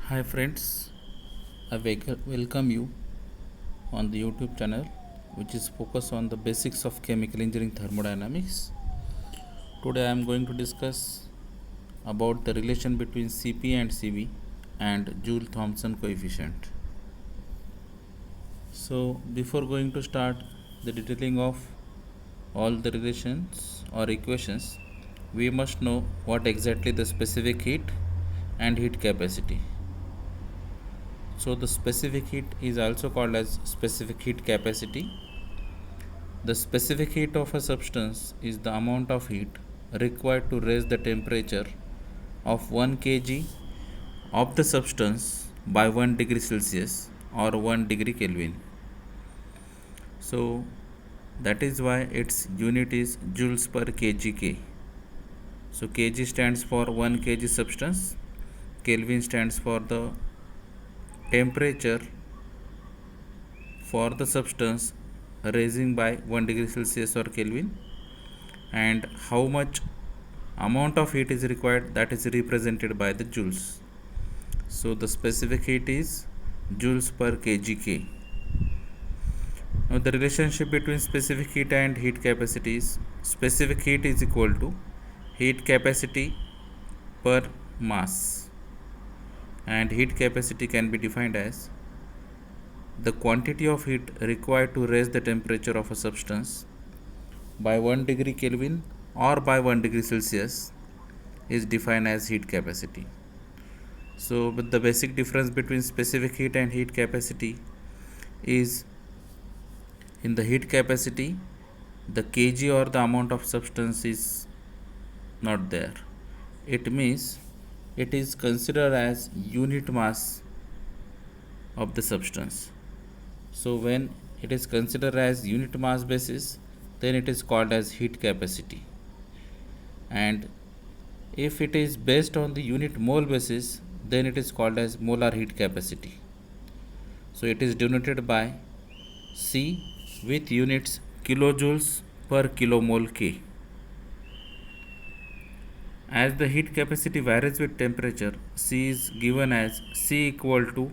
Hi friends, I welcome you on the YouTube channel which is focused on the basics of chemical engineering thermodynamics. Today I am going to discuss about the relation between Cp and Cv and Joule-Thomson coefficient. So before going to start the detailing of all the relations or equations, we must know what exactly the specific heat and heat capacity. So the specific heat is also called as specific heat capacity. The specific heat of a substance is the amount of heat required to raise the temperature of 1 kg of the substance by 1 degree Celsius or 1 degree Kelvin. So that is why its unit is joules per kg K. So kg stands for 1 kg substance, Kelvin stands for the temperature for the substance raising by 1 degree Celsius or Kelvin, and how much amount of heat is required, that is represented by the joules. So the specific heat is joules per kg K. Now the relationship between specific heat and heat capacity is specific heat is equal to heat capacity per mass, and heat capacity can be defined as the quantity of heat required to raise the temperature of a substance by 1 degree Kelvin or by 1 degree Celsius is defined as heat capacity. So, but the basic difference between specific heat and heat capacity is in the heat capacity, the kg or the amount of substance is not there. It means it is considered as unit mass of the substance. So when it is considered as unit mass basis, then it is called as heat capacity. And if it is based on the unit mole basis, then it is called as molar heat capacity. So it is denoted by C with units kilojoules per kilomole K. As the heat capacity varies with temperature, C is given as C equal to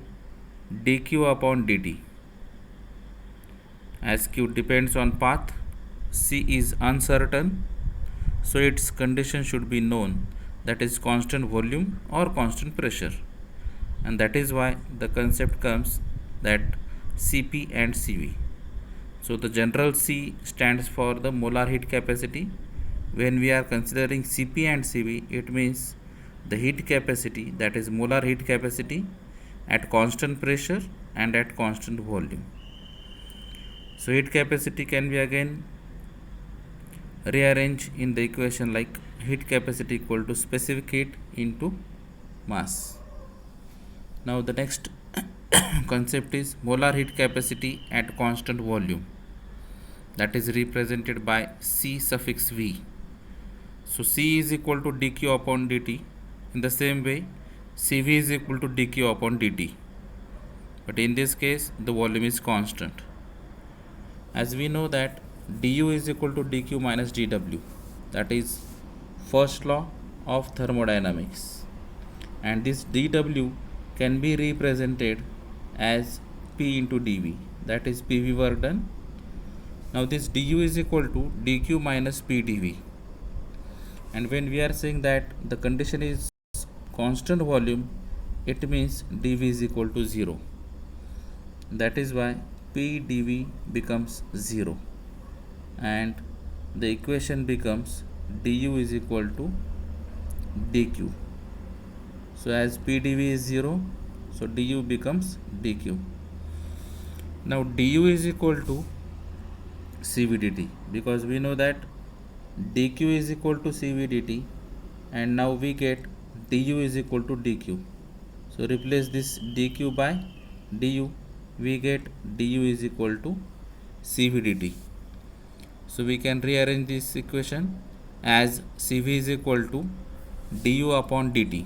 dq upon dt. As Q depends on path, C is uncertain, so its condition should be known, that is constant volume or constant pressure, and that is why the concept comes that Cp and Cv. So the general C stands for the molar heat capacity. When we are considering Cp and Cv, it means the heat capacity, that is molar heat capacity at constant pressure and at constant volume. So heat capacity can be again rearranged in the equation like heat capacity equal to specific heat into mass. Now the next concept is molar heat capacity at constant volume, that is represented by C suffix V. So C is equal to dq upon dt. In the same way, Cv is equal to dq upon dt, but in this case the volume is constant. As we know that du is equal to dq minus dw, that is first law of thermodynamics, and this dw can be represented as p into dv, that is pv work done. Now this du is equal to dq minus p dv, and when we are saying that the condition is constant volume, it means dv is equal to 0. That is why p dv becomes 0, and the equation becomes du is equal to dq. So as p dv is 0, so du becomes dq. Now du is equal to cv dt, because we know that dq is equal to cv dt, and now we get du is equal to dq. So replace this dq by du, we get du is equal to cv dt. So we can rearrange this equation as Cv is equal to du upon dt,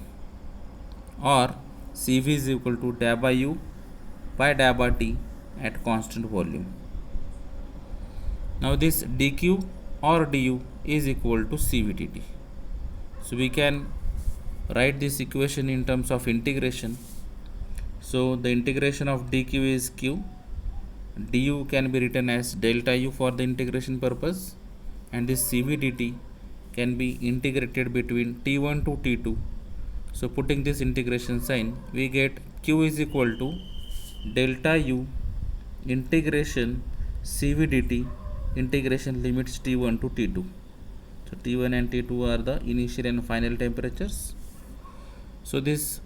or Cv is equal to dA by u by dA by t at constant volume. Now this dq or du is equal to Cv dt. So we can write this equation in terms of integration So the integration of dq is q, du can be written as delta u for the integration purpose, and this cv dt can be integrated between t1 to t2. So putting this integration sign, we get q is equal to delta u integration cv dt integration limits t1 to t2. So T1 and T2 are the initial and final temperatures. So this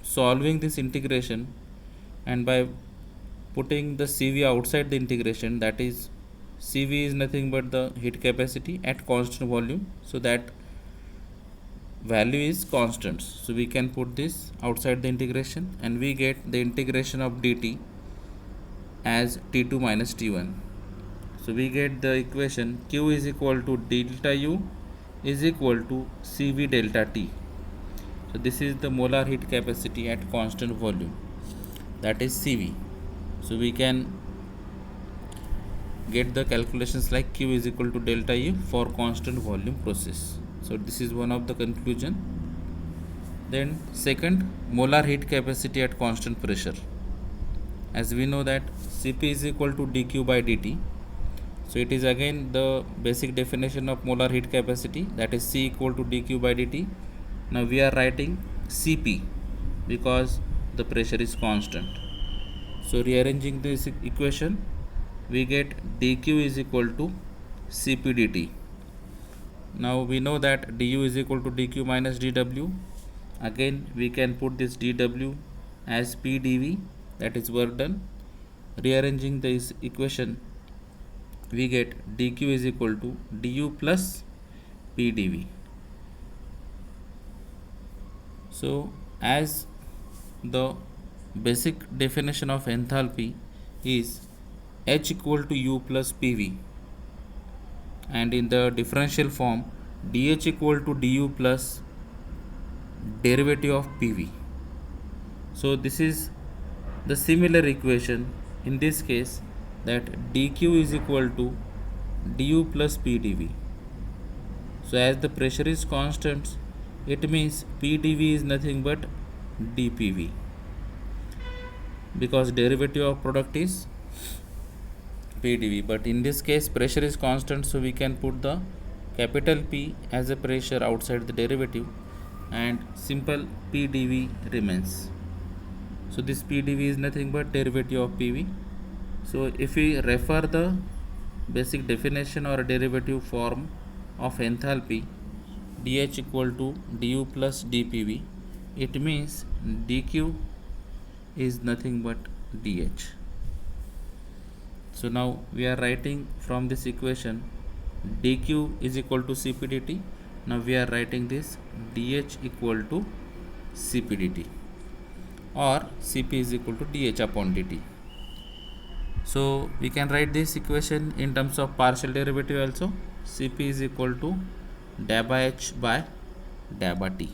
solving this integration, and by putting the CV outside the integration, that is CV is nothing but the heat capacity at constant volume, so that value is constant. So we can put this outside the integration and we get the integration of dt as T2 minus T1. So we get the equation q is equal to delta u is equal to cv delta t. So this is the molar heat capacity at constant volume, that is cv. So we can get the calculations like q is equal to delta u for constant volume process. So this is one of the conclusion. Then second, molar heat capacity at constant pressure. As we know that cp is equal to dq by dt. So it is again the basic definition of molar heat capacity, that is C equal to dq by dt. Now we are writing Cp because the pressure is constant. So rearranging this equation, we get dq is equal to Cp dt. Now we know that du is equal to dq minus dw. Again we can put this dw as p dv, that is work done. Rearranging this equation, we get dq is equal to du plus p dv. So as the basic definition of enthalpy is H equal to u plus pv, and in the differential form dH equal to du plus derivative of pv. So this is the similar equation in this case, that dq is equal to du plus p dv. So as the pressure is constant, it means p dv is nothing but dpv, because derivative of product is p dv. But in this case pressure is constant, so we can put the capital P as a pressure outside the derivative, and simple p dv remains. So this p dv is nothing but derivative of pv. So if we refer the basic definition or derivative form of enthalpy, dH equal to du plus dpv, it means dq is nothing but dH. So now we are writing from this equation dq is equal to cp dt. Now we are writing this dH equal to cp dt, or cp is equal to dH upon dt. So we can write this equation in terms of partial derivative also. Cp is equal to delta H by delta T.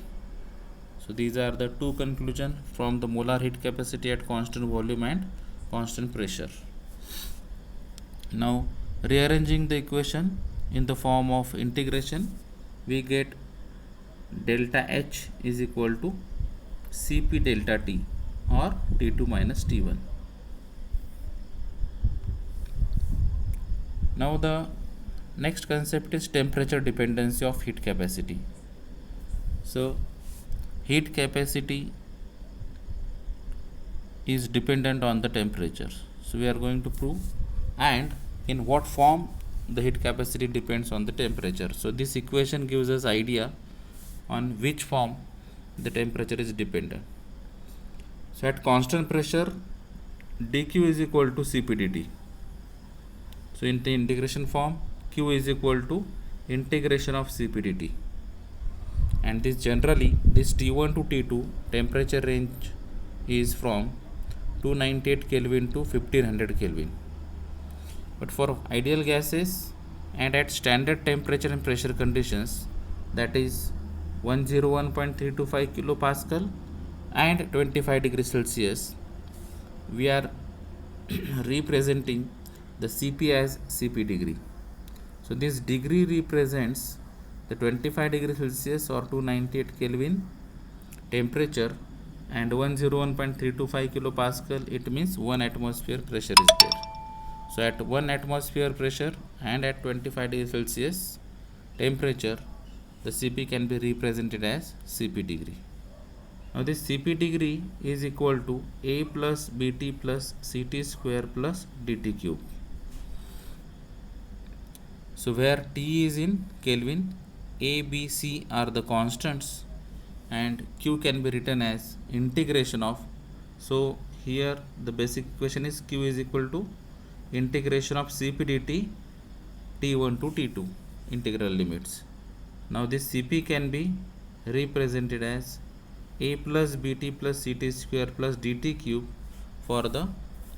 So these are the two conclusions from the molar heat capacity at constant volume and constant pressure. Now rearranging the equation in the form of integration, we get delta H is equal to Cp delta T, or T2 minus T1. Now the next concept is temperature dependency of heat capacity. So heat capacity is dependent on the temperature. So we are going to prove, and in what form the heat capacity depends on the temperature. So this equation gives us idea on which form the temperature is dependent. So at constant pressure, dq is equal to Cp dt. So in the integration form, q is equal to integration of Cp dt, and this generally this T1 to T2 temperature range is from 298 Kelvin to 1500 Kelvin. But for ideal gases and at standard temperature and pressure conditions, that is 101.325 kilopascal and 25 degrees Celsius, we are representing the Cp as Cp degree. So this degree represents the 25 degrees Celsius or 298 Kelvin temperature and 101.325 kilopascal, it means 1 atmosphere pressure is there. So at 1 atmosphere pressure and at 25 degrees Celsius temperature, the Cp can be represented as Cp degree. Now this Cp degree is equal to A plus Bt plus Ct square plus dt cube. So where T is in Kelvin, A, B, C are the constants, and Q can be written as integration of, so here the basic equation is Q is equal to integration of Cp dt T1 to T2 integral limits. Now this Cp can be represented as A plus Bt plus Ct square plus dt cube for the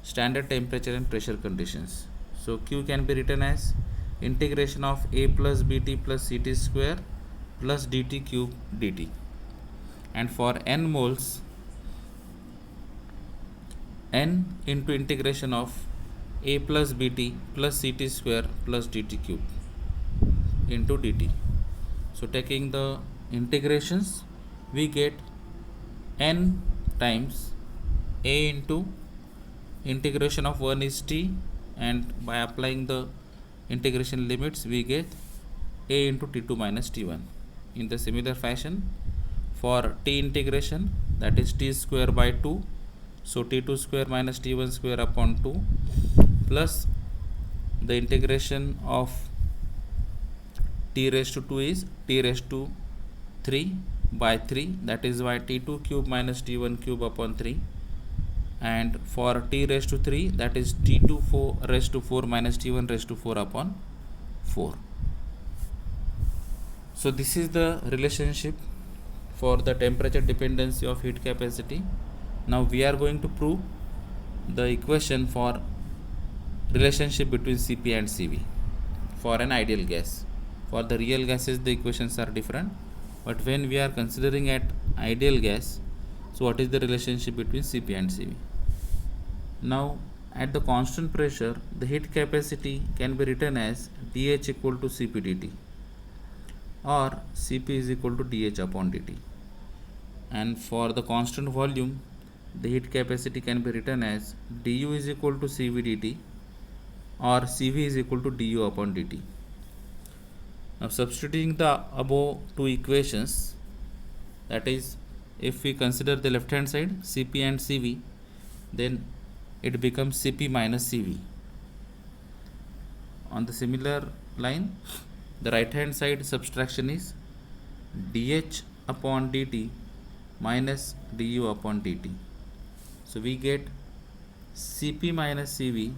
standard temperature and pressure conditions. So Q can be written as integration of A plus Bt plus Ct square plus dt cube dt, and for n moles, n into integration of A plus Bt plus Ct square plus dt cube into dt. So taking the integrations, we get n times A into integration of 1 is t, and by applying the integration limits we get A into T2 minus T1. In the similar fashion, for t integration, that is t square by 2, so T2 square minus T1 square upon 2, plus the integration of t raised to 2 is t raised to 3 by 3, that is why T2 cube minus T1 cube upon 3, and for t raised to 3, that is T2 4 raised to 4 minus T1 raised to 4 upon 4. So this is the relationship for the temperature dependency of heat capacity. Now we are going to prove the equation for relationship between Cp and Cv for an ideal gas. For the real gases the equations are different, but when we are considering at ideal gas, so what is the relationship between Cp and Cv? Now at the constant pressure, the heat capacity can be written as dH equal to Cp dt, or Cp is equal to dH upon dt. And for the constant volume, the heat capacity can be written as du is equal to Cv dt, or Cv is equal to du upon dt. Now substituting the above two equations, that is, if we consider the left hand side Cp and Cv, then it becomes Cp minus Cv. On the similar line, the right hand side subtraction is dH upon dt minus du upon dt. So we get Cp minus Cv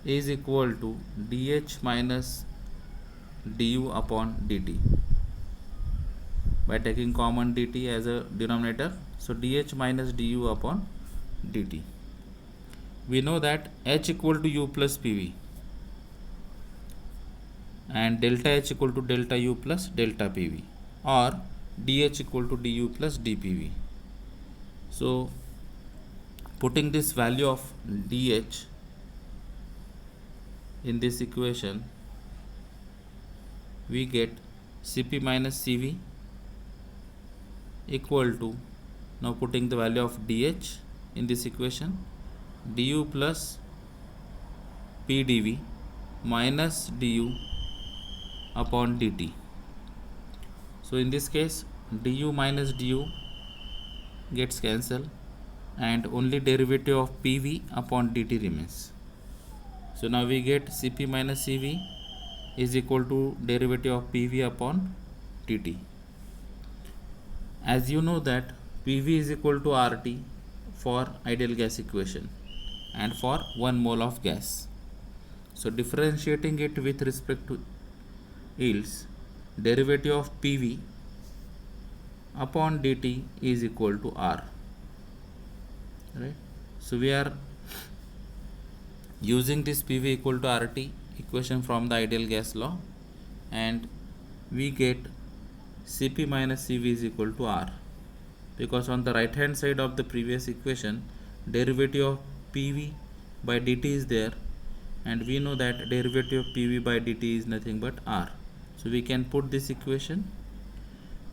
is equal to dH minus du upon dt. By taking common dt as a denominator, so dH minus du upon dt. We know that H equal to U plus PV and delta H equal to delta U plus delta PV, or dH equal to du plus dPV. So putting this value of dH in this equation, we get Cp minus Cv equal to, now putting the value of dH in this equation, du plus pdv minus du upon dt. So in this case, du minus du gets cancelled and only derivative of pv upon dt remains. So now we get Cp minus Cv is equal to derivative of pv upon dt. As you know that pv is equal to RT for ideal gas equation and for 1 mole of gas. So differentiating it with respect to yields, derivative of PV upon dt is equal to R, right? So we are using this PV equal to RT equation from the ideal gas law, and we get Cp minus Cv is equal to R, because on the right hand side of the previous equation derivative of PV by dt is there, and we know that derivative of PV by dt is nothing but R. So we can put this equation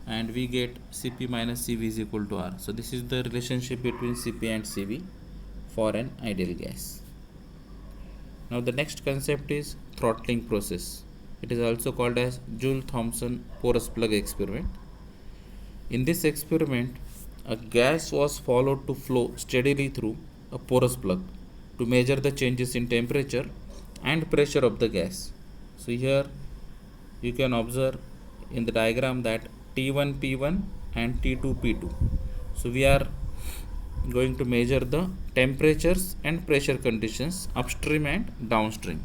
and we get Cp minus Cv is equal to R. So this is the relationship between Cp and Cv for an ideal gas. Now the next concept is throttling process. It is also called as Joule-Thomson porous plug experiment. In this experiment, a gas was followed to flow steadily through a porous plug to measure the changes in temperature and pressure of the gas. So here you can observe in the diagram that T1 P1 and T2 P2. So we are going to measure the temperatures and pressure conditions upstream and downstream.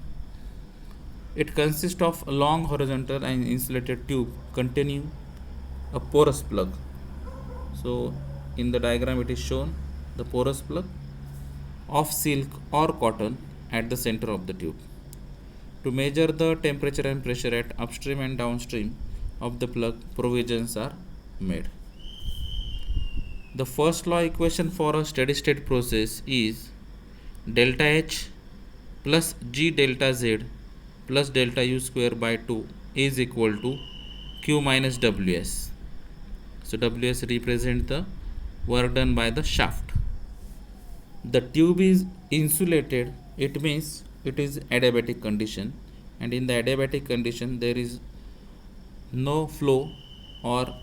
It consists of a long horizontal and insulated tube containing a porous plug. So in the diagram it is shown the porous plug of silk or cotton at the center of the tube. To measure the temperature and pressure at upstream and downstream of the plug, provisions are made. The first law equation for a steady state process is delta H plus G delta Z plus delta U square by 2 is equal to Q minus Ws. So Ws represent the work done by the shaft. The tube is insulated, it means it is adiabatic condition, and in the adiabatic condition there is no flow or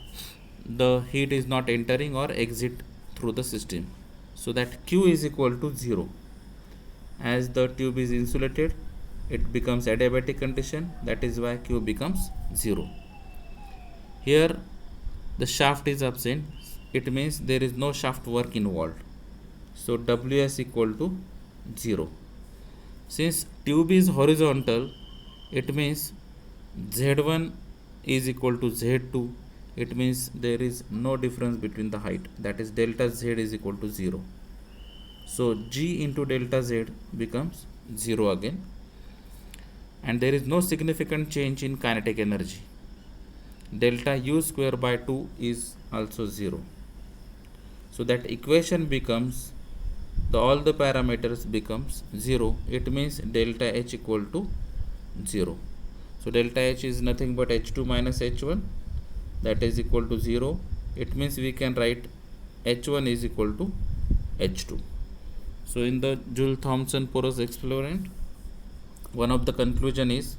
the heat is not entering or exit through the system. So that Q is equal to 0. As the tube is insulated, it becomes adiabatic condition, that is why Q becomes 0. Here the shaft is absent, it means there is no shaft work involved. So Ws equal to 0. Since tube is horizontal, it means Z1 is equal to Z2. It means there is no difference between the height, that is delta Z is equal to 0. So G into delta Z becomes 0 again, and there is no significant change in kinetic energy. Delta U square by 2 is also 0. So that equation becomes, all the parameters becomes 0. It means delta H equal to 0. So delta H is nothing but H2 minus H1, that is equal to 0. It means we can write H1 is equal to H2. So in the Joule-Thomson porous experiment, one of the conclusion is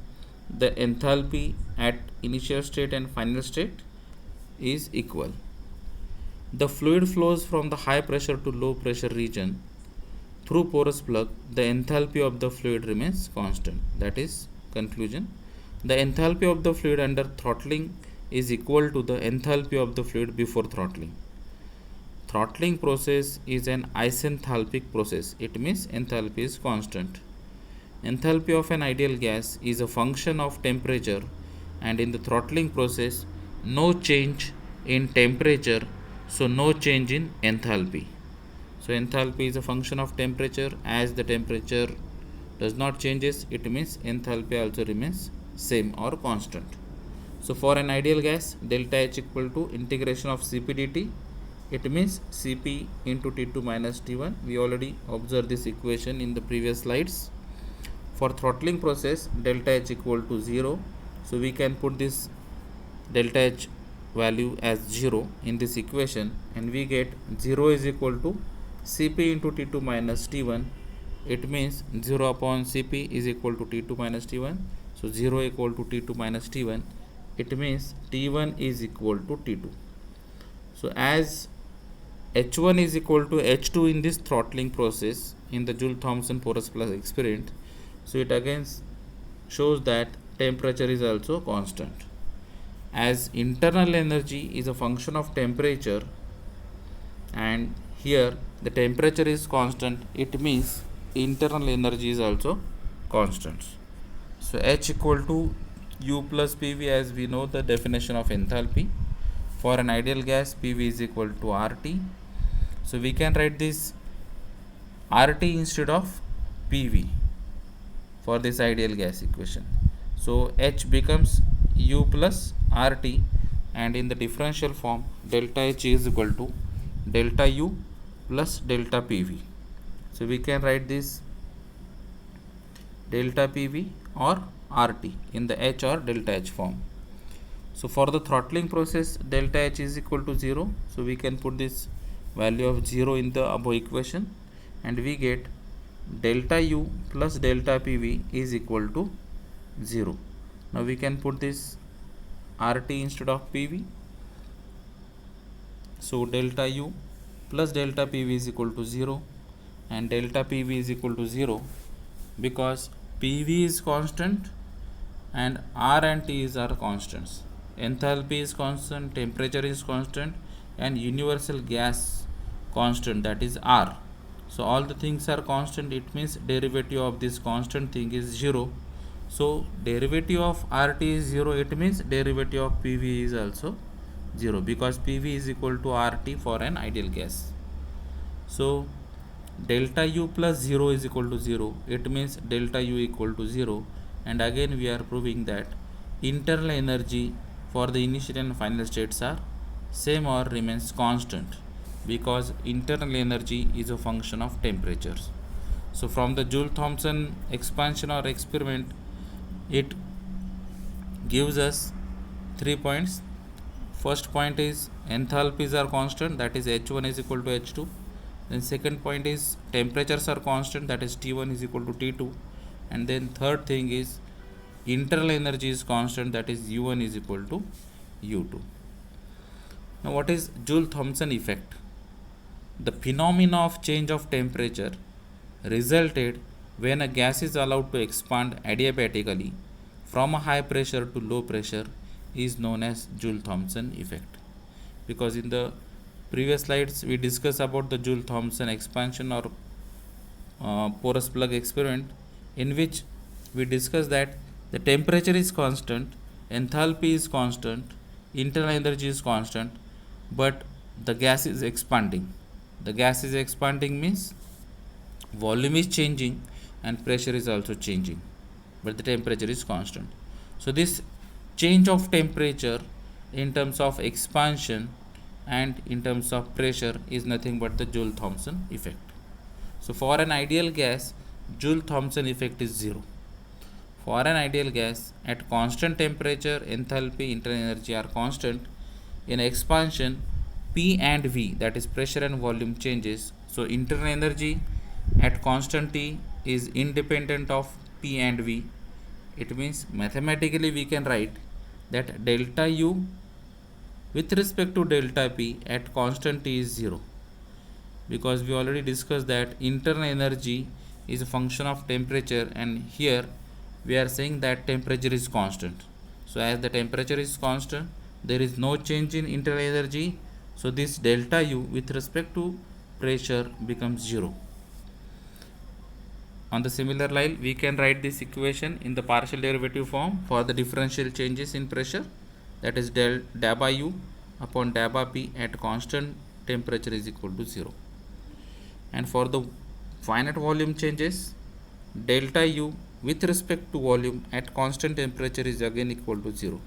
the enthalpy at initial state and final state is equal. The fluid flows from the high pressure to low pressure region through porous plug. The enthalpy of the fluid remains constant. That is conclusion. The enthalpy of the fluid under throttling is equal to the enthalpy of the fluid before throttling. Throttling process is an isenthalpic process. It means enthalpy is constant. Enthalpy of an ideal gas is a function of temperature, and in the throttling process, no change in temperature, so no change in enthalpy. So enthalpy is a function of temperature. As the temperature does not changes, it means enthalpy also remains same or constant. So for an ideal gas, delta H equal to integration of Cp dt. It means Cp into T2 minus T1. We already observed this equation in the previous slides. For throttling process, delta H equal to 0. So we can put this delta H value as 0 in this equation, and we get 0 is equal to Cp into T2 minus T1. It means 0 upon Cp is equal to T2 minus T1. So 0 equal to T2 minus T1. It means T1 is equal to T2. So as H1 is equal to H2 in this throttling process in the Joule-Thomson porous plug experiment, so it again shows that temperature is also constant. As internal energy is a function of temperature, and here the temperature is constant, it means internal energy is also constant. So H equal to U plus PV, as we know the definition of enthalpy. For an ideal gas, PV is equal to RT. So we can write this RT instead of PV for this ideal gas equation. So H becomes U plus RT, and in the differential form, delta H is equal to delta U plus delta PV. So we can write this delta PV or RT in the H or delta H form. So for the throttling process, delta H is equal to 0. So we can put this value of 0 in the above equation, and we get delta U plus delta PV is equal to 0. Now we can put this RT instead of PV. So delta U plus delta PV is equal to 0, and delta PV is equal to 0 because PV is constant and R and T are constants. Enthalpy is constant, temperature is constant, and universal gas constant, that is R. So all the things are constant, it means derivative of this constant thing is 0. So derivative of RT is 0, it means derivative of PV is also 0 because PV is equal to RT for an ideal gas. So delta U plus 0 is equal to 0, it means delta U equal to 0, and again we are proving that internal energy for the initial and final states are same or remains constant because internal energy is a function of temperatures. So from the Joule-Thomson expansion or experiment, it gives us 3 points. First point is enthalpies are constant, that is H1 is equal to H2. Then second point is temperatures are constant, that is T1 is equal to T2. And then third thing is internal energy is constant, that is U1 is equal to U2. Now what is Joule-Thomson effect? The phenomena of change of temperature resulted when a gas is allowed to expand adiabatically from a high pressure to low pressure is known as Joule-Thomson effect. Because in the previous slides we discussed about the Joule-Thomson expansion or porous plug experiment, in which we discussed that the temperature is constant, enthalpy is constant, internal energy is constant, but the gas is expanding. The gas is expanding means volume is changing and pressure is also changing, but the temperature is constant. So this change of temperature in terms of expansion and in terms of pressure is nothing but the Joule-Thomson effect. So for an ideal gas, Joule-Thomson effect is 0. For an ideal gas, at constant temperature, enthalpy, internal energy are constant. In expansion, P and V, that is pressure and volume, changes. So internal energy at constant T is independent of P and V. It means mathematically we can write that delta U with respect to delta P at constant T is 0, because we already discussed that internal energy is a function of temperature, and here we are saying that temperature is constant. So as the temperature is constant, there is no change in internal energy, so this delta U with respect to pressure becomes 0. On the similar line, we can write this equation in the partial derivative form for the differential changes in pressure, that is del dA U upon dA P at constant temperature is equal to 0. And for the finite volume changes, delta U with respect to volume at constant temperature is again equal to 0.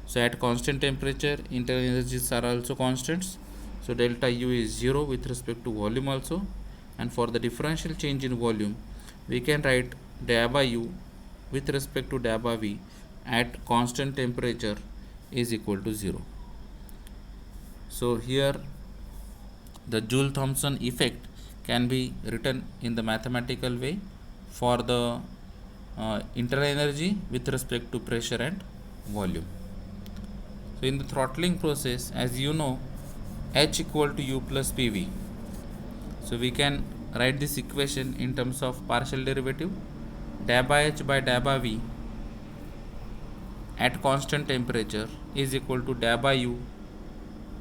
So at constant temperature, internal energies are also constants, so delta U is 0 with respect to volume also. And for the differential change in volume, we can write dA U with respect to dA V at constant temperature is equal to 0. So here the Joule-Thomson effect can be written in the mathematical way for the internal energy with respect to pressure and volume. So in the throttling process, as you know, H equal to U plus PV. So we can write this equation in terms of partial derivative. dA H by dA V at constant temperature is equal to dA U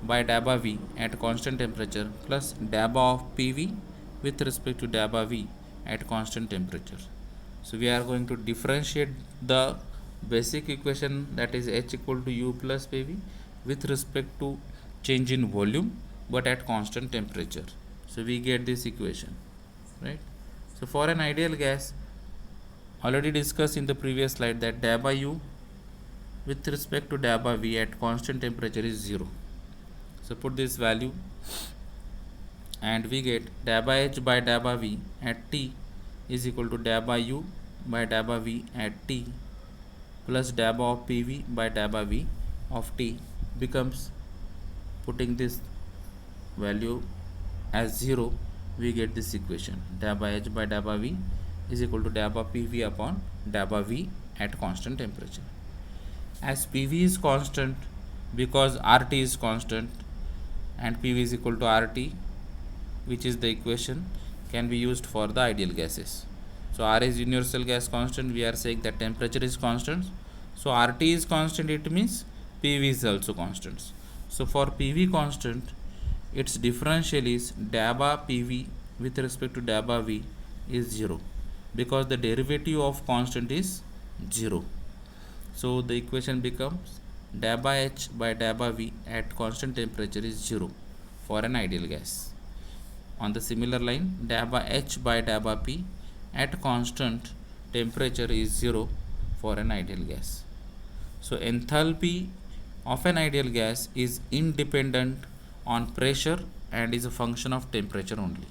by dA V at constant temperature plus dA of PV with respect to dA V at constant temperature. So we are going to differentiate the basic equation, that is H equal to U plus PV with respect to change in volume but at constant temperature. So we get this equation, right? So for an ideal gas, already discussed in the previous slide that dA U with respect to dA V at constant temperature is 0. So put this value and we get dA H by dA V at T is equal to dA U by dA V at T plus dA of PV by dA V of t becomes, putting this value as 0, we get this equation delta H by delta V is equal to delta PV upon delta V at constant temperature. As PV is constant, because RT is constant and PV is equal to RT, which is the equation can be used for the ideal gases. So R is universal gas constant, we are saying that temperature is constant. So RT is constant, it means PV is also constant. So for PV constant, its differential is delta PV with respect to delta V is 0, because the derivative of constant is 0. So the equation becomes delta H by delta V at constant temperature is 0 for an ideal gas. On the similar line, delta H by delta P at constant temperature is 0 for an ideal gas. So enthalpy of an ideal gas is independent on pressure and is a function of temperature only.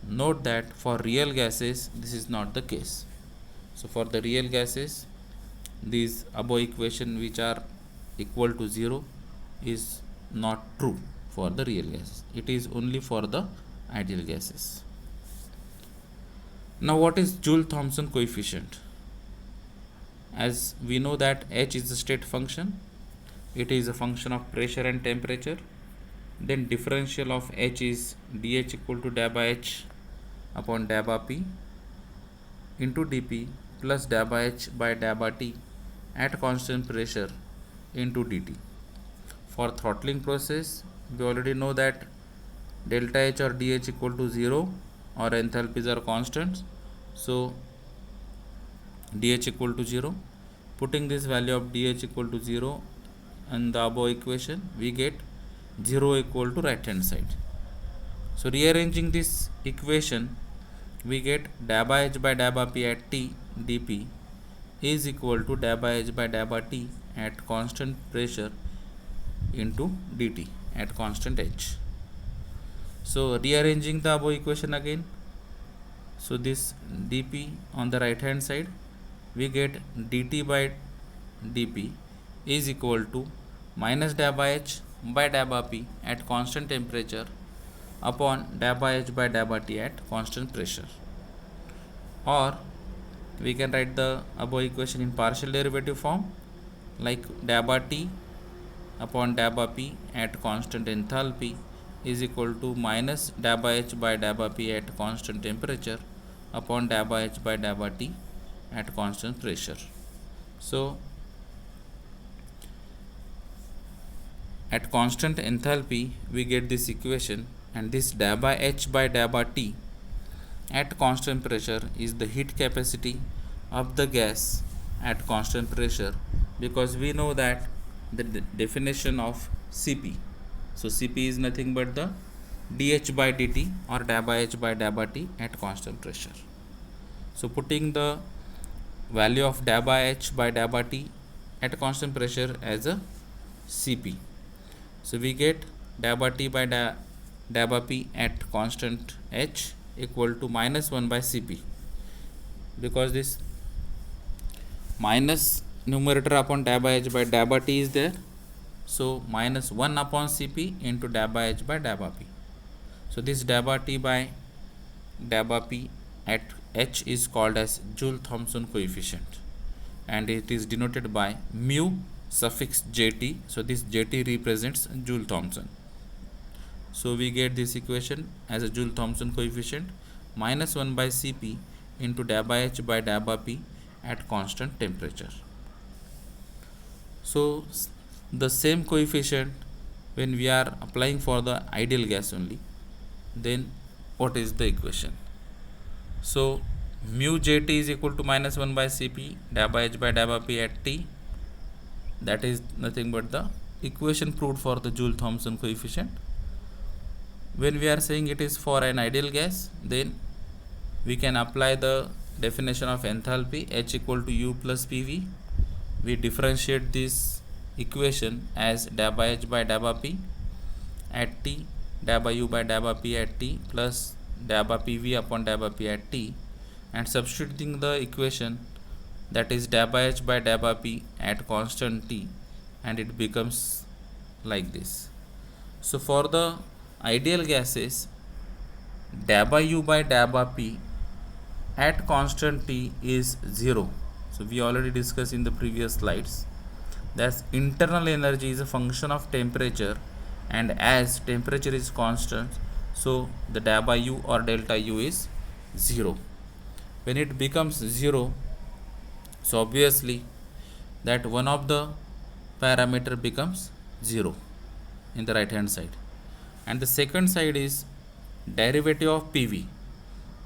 Note that for real gases this is not the case. So for the real gases, these above equation which are equal to 0 is not true for the real gases. It is only for the ideal gases. Now what is Joule-Thomson coefficient? As we know that H is a state function, it is a function of pressure and temperature. Then differential of H is dH equal to delta H upon delta P into dP plus delta H by delta T at constant pressure into dt. For throttling process, we already know that delta H or dH equal to 0 or enthalpies are constants. So dH equal to 0. Putting this value of dH equal to 0 in the above equation, we get 0 equal to right hand side. So rearranging this equation, we get delta H by delta P at T dP is equal to delta H by delta T at constant pressure into dt at constant H. So rearranging the above equation again, so this dP on the right hand side, we get dt by dP is equal to minus delta H by delta P at constant temperature upon delta H by delta T at constant pressure. Or we can write the above equation in partial derivative form, like delta T upon delta P at constant enthalpy is equal to minus delta H by delta P at constant temperature upon delta H by delta T at constant pressure. So at constant enthalpy we get this equation, and this delta H by delta T at constant pressure is the heat capacity of the gas at constant pressure, because we know that the definition of Cp. So Cp is nothing but the dH by dt or delta H by delta T at constant pressure. So putting the value of delta H by delta T at constant pressure as a Cp. So we get delta T by delta P at constant H equal to minus 1 by Cp, because this minus numerator upon delta H by delta T is there. So minus 1 upon Cp into delta H by delta P. So this delta T by delta P at H is called as Joule-Thomson coefficient, and it is denoted by mu suffix Jt. So this Jt represents Joule-Thomson. So we get this equation as a Joule-Thomson coefficient minus 1 by Cp into delta H by delta P at constant temperature. So the same coefficient when we are applying for the ideal gas only, then what is the equation? So mu Jt is equal to minus 1 by Cp delta H by delta P at T. That is nothing but the equation proved for the Joule-Thomson coefficient. When we are saying it is for an ideal gas, then we can apply the definition of enthalpy, H equal to U plus PV. We differentiate this equation as delta H by delta P at T, delta U by delta P at T plus delta PV upon delta P at T, and substituting the equation, that is delta H by delta P at constant T and it becomes like this. So for the ideal gases, delta U by delta P at constant T is 0. So we already discussed in the previous slides. Thus internal energy is a function of temperature, and as temperature is constant, so the delta U or delta U is 0. When it becomes 0, so obviously that one of the parameter becomes 0 in the right hand side, and the second side is derivative of PV.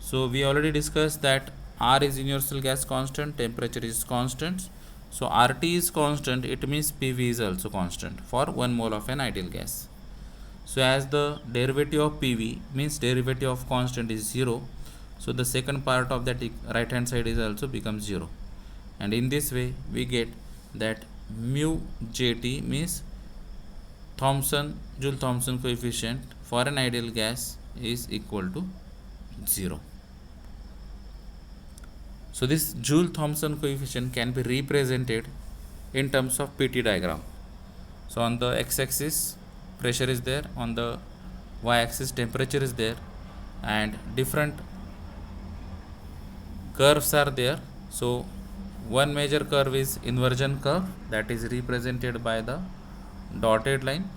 So we already discussed that R is universal gas constant, temperature is constant. So RT is constant, it means PV is also constant for 1 mole of an ideal gas. So as the derivative of PV means derivative of constant is 0, so the second part of that right hand side is also becomes 0, and in this way we get that mu JT means Joule Thomson coefficient for an ideal gas is equal to 0. So this Joule Thomson coefficient can be represented in terms of PT diagram. So on the x-axis pressure is there, on the y-axis temperature is there, and different curves are there. So one major curve is inversion curve, that is represented by the dotted line,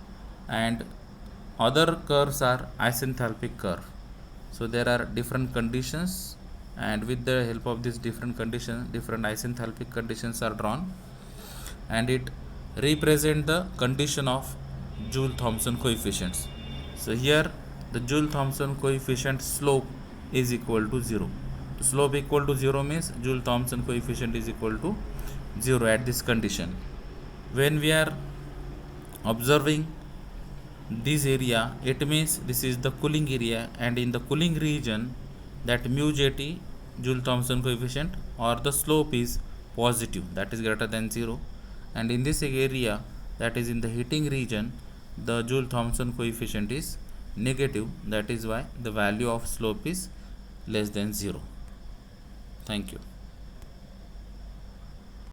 and other curves are isenthalpic curve. So there are different conditions, and with the help of these different conditions, different isenthalpic conditions are drawn, and it represent the condition of Joule Thomson coefficients. So here the Joule Thomson coefficient slope is equal to 0. The slope equal to 0 means Joule Thomson coefficient is equal to 0 at this condition. When we are observing this area, it means this is the cooling area, and in the cooling region that mu JT Joule Thomson coefficient or the slope is positive, that is greater than 0, and in this area that is in the heating region the Joule Thomson coefficient is negative, that is why the value of slope is less than 0. Thank you.